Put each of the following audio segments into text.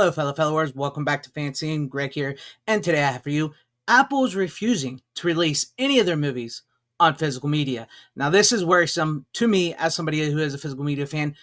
Hello, fellow followers. Welcome back to FanZcene. Greg here, and today I have for you Apple's refusing to release any of their movies on physical media. Now, this is worrisome to me as somebody who is a physical media fan.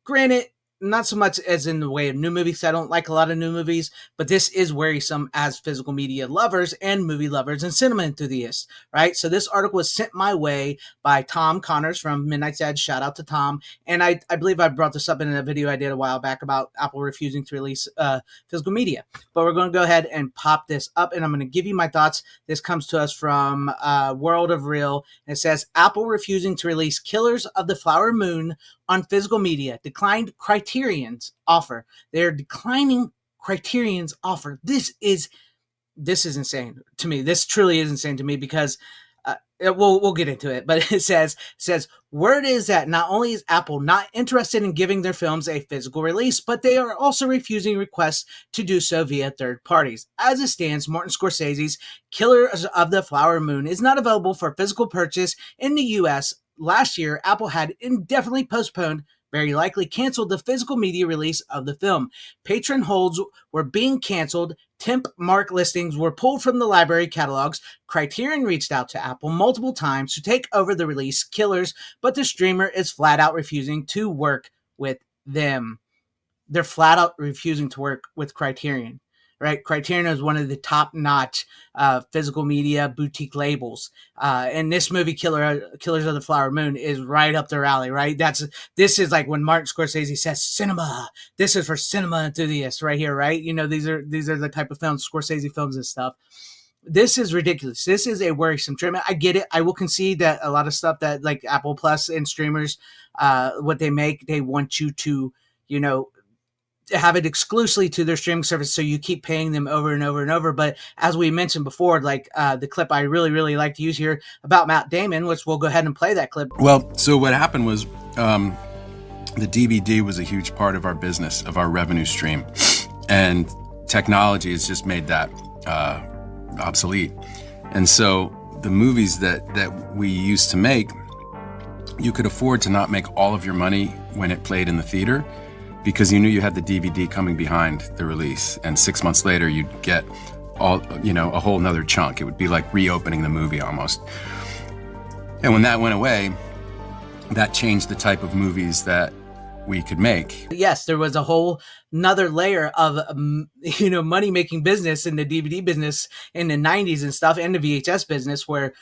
Granted, not so much as in the way of new movies. I don't like a lot of new movies, but this is worrisome as physical media lovers and movie lovers and cinema enthusiasts, right? So this article was sent my way by Tom Connors from Midnight's Edge. Shout out to Tom. And I believe I brought this up in a video I did a while back about Apple refusing to release physical media. But we're going to go ahead and pop this up, and I'm going to give you my thoughts. This comes to us from World of Real. And it says, Apple refusing to release Killers of the Flower Moon on physical media, declined Criterion's offer. They're declining Criterion's offer. This is insane to me. This truly is insane to me because we'll get into it. But it says word is that not only is Apple not interested in giving their films a physical release, but they are also refusing requests to do so via third parties. As it stands, Martin Scorsese's Killers of the Flower Moon is not available for physical purchase in the U.S. Last year, Apple had indefinitely postponed, very likely canceled, the physical media release of the film. Patron holds were being canceled. Temp mark listings were pulled from the library catalogs. Criterion reached out to Apple multiple times to take over the release Killers, but the streamer is flat out refusing to work with them. They're flat out refusing to work with Criterion. Right, Criterion is one of the top-notch physical media boutique labels, and this movie, Killers of the Flower Moon, is right up their alley. Right, this is like when Martin Scorsese says cinema. This is for cinema enthusiasts, right here. Right, you know these are the type of films, Scorsese films and stuff. This is ridiculous. This is a worrisome treatment. I get it. I will concede that a lot of stuff that like Apple Plus and streamers, what they make, they want you to, have it exclusively to their streaming service, so you keep paying them over and over and over. But as we mentioned before, like the clip I really like to use here about Matt Damon, which we'll go ahead and play that clip. Well, so what happened was the DVD was a huge part of our business, of our revenue stream, and technology has just made that obsolete. And so the movies that we used to make, you could afford to not make all of your money when it played in the theater, because you knew you had the DVD coming behind the release, and 6 months later you'd get a whole nother chunk. It would be like reopening the movie almost. And when that went away, that changed the type of movies that we could make. Yes, there was a whole another layer of money-making business in the DVD business in the 90s and stuff, and the VHS business, where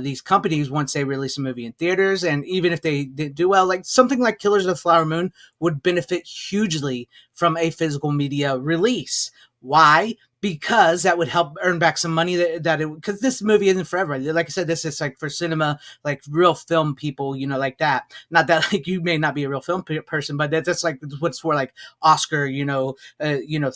these companies, once they release a movie in theaters, and even if they did do well, like something like Killers of the Flower Moon would benefit hugely from a physical media release. Why? Because that would help earn back some money because this movie isn't for everybody. Like I said, this is like for cinema, like real film people, like that. Not that like you may not be a real film person, but that's like what's for like Oscar,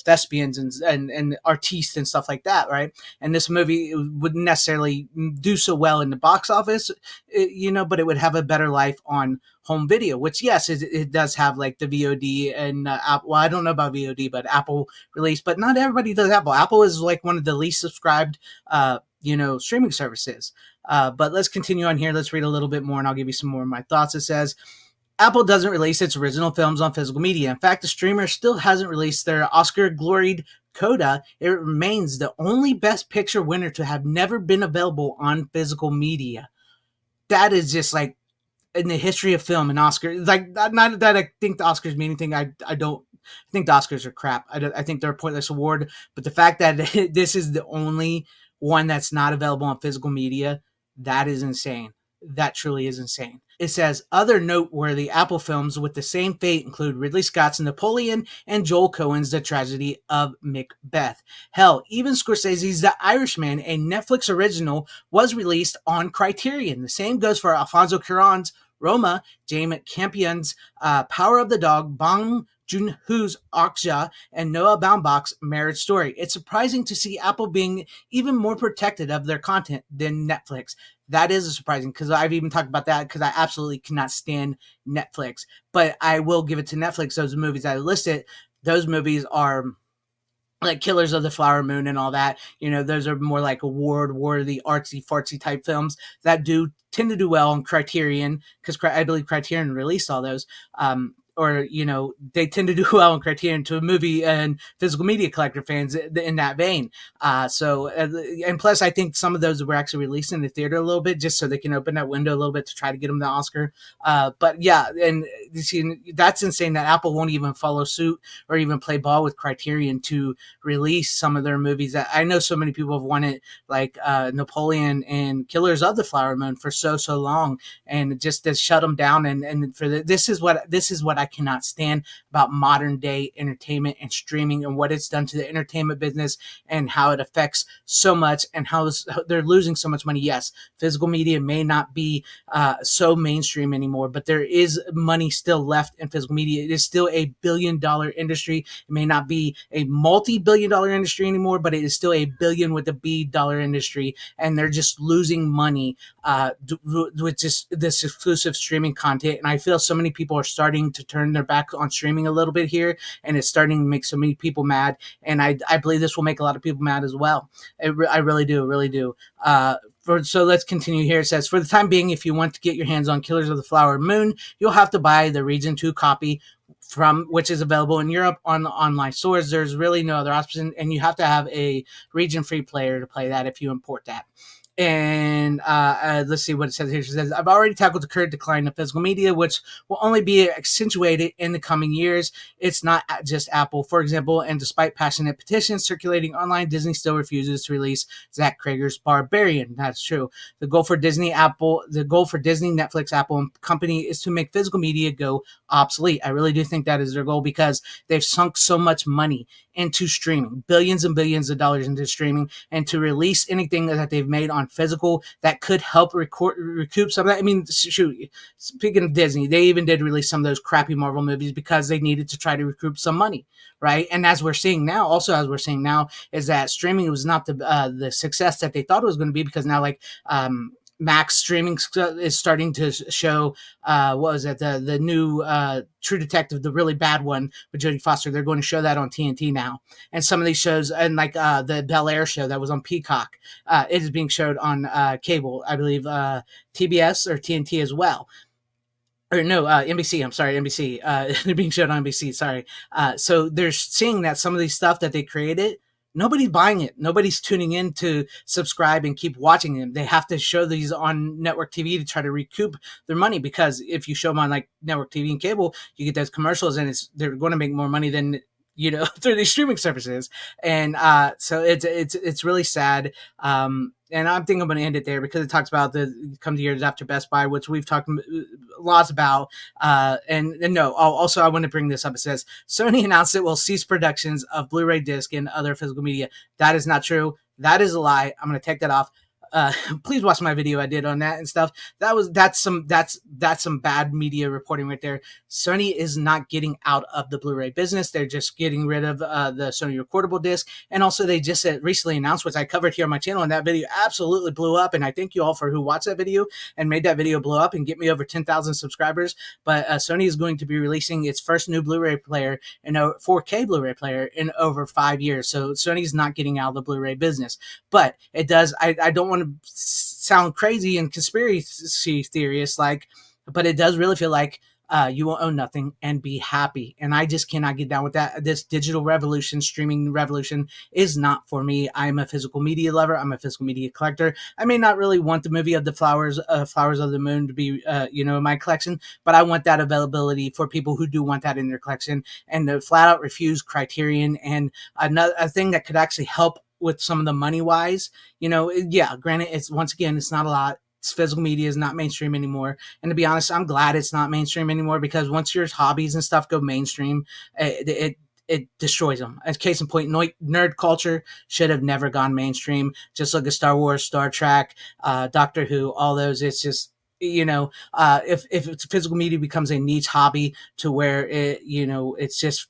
thespians and artistes and stuff like that, right? And this movie wouldn't necessarily do so well in the box office, but it would have a better life on home video, which yes, it does have like the VOD and Apple. Well, I don't know about VOD, but Apple release, but not everybody does Apple. Apple is like one of the least subscribed, streaming services. But let's continue on here. Let's read a little bit more and I'll give you some more of my thoughts. It says, Apple doesn't release its original films on physical media. In fact, the streamer still hasn't released their Oscar-gloried Coda. It remains the only Best Picture winner to have never been available on physical media. That is just like, in the history of film and Oscars, like not that I think the Oscars mean anything. I don't. I think the Oscars are crap. I think they're a pointless award. But the fact that this is the only one that's not available on physical media, that is insane. That truly is insane. It says, other noteworthy Apple films with the same fate include Ridley Scott's Napoleon and Joel Coen's The Tragedy of Macbeth. Hell, even Scorsese's The Irishman, a Netflix original, was released on Criterion. The same goes for Alfonso Cuarón's Roma, James Campion's Power of the Dog, Bong Joon-ho's Okja, and Noah Baumbach's Marriage Story. It's surprising to see Apple being even more protective of their content than Netflix. That is surprising, because I've even talked about that, because I absolutely cannot stand Netflix. But I will give it to Netflix. Those movies I listed, those movies are like Killers of the Flower Moon and all that. Those are more like award-worthy, artsy-fartsy type films that tend to do well on Criterion, because I believe Criterion released all those. or they tend to do well in Criterion to a movie and physical media collector fans in that vein. And plus, I think some of those were actually released in the theater a little bit just so they can open that window a little bit to try to get them the Oscar. But yeah, and you see, that's insane that Apple won't even follow suit or even play ball with Criterion to release some of their movies that I know so many people have wanted, like Napoleon and Killers of the Flower Moon, for so long, and just to shut them down. And this is what I cannot stand about modern day entertainment and streaming and what it's done to the entertainment business and how it affects so much and how they're losing so much money. Yes, physical media may not be so mainstream anymore, but there is money still left in physical media. It is still a $1 billion industry. It may not be a multi-billion-dollar industry anymore, but it is still a billion with a B dollar industry, and they're just losing money with just this exclusive streaming content. And I feel so many people are starting to turn their back on streaming a little bit here, and it's starting to make so many people mad. And I believe this will make a lot of people mad as well. I really do, really do. So let's continue here. It says, for the time being, if you want to get your hands on Killers of the Flower Moon, you'll have to buy the Region 2 copy from which is available in Europe on the online stores. There's really no other option, and you have to have a region free player to play that if you import that. And let's see what it says here. She says, I've already tackled the current decline of physical media, which will only be accentuated in the coming years. It's not just Apple, for example, and despite passionate petitions circulating online, Disney still refuses to release Zach Krager's Barbarian. That's true. The goal for Disney, Netflix, Apple, and company is to make physical media go obsolete. I really do think that is their goal because they've sunk so much money into streaming, billions and billions of dollars into streaming, and to release anything that they've made on physical that could help recoup some of that. I mean, shoot, speaking of Disney, they even did release some of those crappy Marvel movies because they needed to try to recoup some money, right? And as we're seeing now, is that streaming was not the success that they thought it was going to be, because now, like, Max streaming is starting to show what was it, the new True Detective, the really bad one with Jodie Foster. They're going to show that on TNT now, and some of these shows, and like the Bel Air show that was on Peacock, it is being showed on cable, I believe, TBS or TNT as well. Or no, NBC. I'm sorry, NBC. They're being shown on NBC. Sorry. So they're seeing that some of these stuff that they created, nobody's buying it. Nobody's tuning in to subscribe and keep watching them. They have to show these on network TV to try to recoup their money, because if you show them on like network TV and cable, you get those commercials, and they're going to make more money than through these streaming services. And so it's really sad. And I think I'm going to end it there because it talks about the come the years after Best Buy, which we've talked lots about. And no, also I want to bring this up. It says Sony announced it will cease productions of Blu-ray disc and other physical media. That is not true. That is a lie. I'm going to take that off. Please watch my video I did on that and stuff. That's some bad media reporting right there. Sony is not getting out of the Blu-ray business. They're just getting rid of the Sony recordable disc. And also they just recently announced, which I covered here on my channel, and that video absolutely blew up. And I thank you all for who watched that video and made that video blow up and get me over 10,000 subscribers. But Sony is going to be releasing its first new Blu-ray player, and a 4K Blu-ray player, in over 5 years. So Sony's not getting out of the Blu-ray business. But it does, I don't want to sound crazy and conspiracy theorist like, but it does really feel like you will own nothing and be happy. And I just cannot get down with that. This digital revolution, streaming revolution, is not for me. I'm a physical media lover. I'm a physical media collector. I may not really want the movie of the flowers of the moon to be, in my collection, but I want that availability for people who do want that in their collection. And to flat out refuse Criterion and a thing that could actually help with some of the money wise, yeah, granted, it's not a lot. It's physical media is not mainstream anymore. And to be honest, I'm glad it's not mainstream anymore, because once your hobbies and stuff go mainstream, it destroys them. As case in point, nerd culture should have never gone mainstream. Just look at Star Wars, Star Trek, Doctor Who, all those. It's just, if it's physical media becomes a niche hobby to where it's just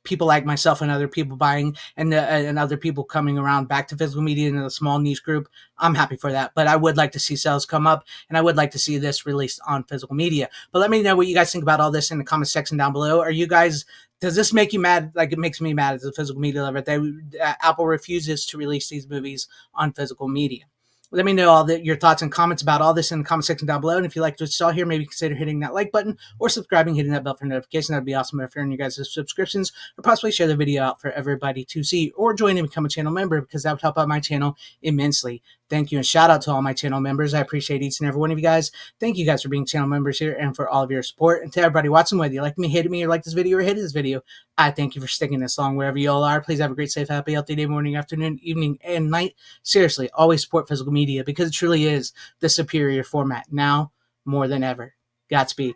people like myself and other people buying, and other people coming around back to physical media in a small niche group, I'm happy for that. But I would like to see sales come up, and I would like to see this released on physical media. But let me know what you guys think about all this in the comment section down below. Does this make you mad like it makes me mad as a physical media lover that Apple refuses to release these movies on physical media? Let me know your thoughts and comments about all this in the comment section down below. And if you liked what you saw here, maybe consider hitting that like button or subscribing, hitting that bell for notifications. That'd be awesome if you're on your guys' subscriptions, or possibly share the video out for everybody to see, or join and become a channel member, because that would help out my channel immensely. Thank you, and shout out to all my channel members. I appreciate each and every one of you guys. Thank you guys for being channel members here and for all of your support. And to everybody watching, whether you like me, hate me, or like this video, or hate this video, I thank you for sticking this long wherever you all are. Please have a great, safe, happy, healthy day, morning, afternoon, evening, and night. Seriously, always support physical media, because it truly is the superior format now more than ever. Godspeed.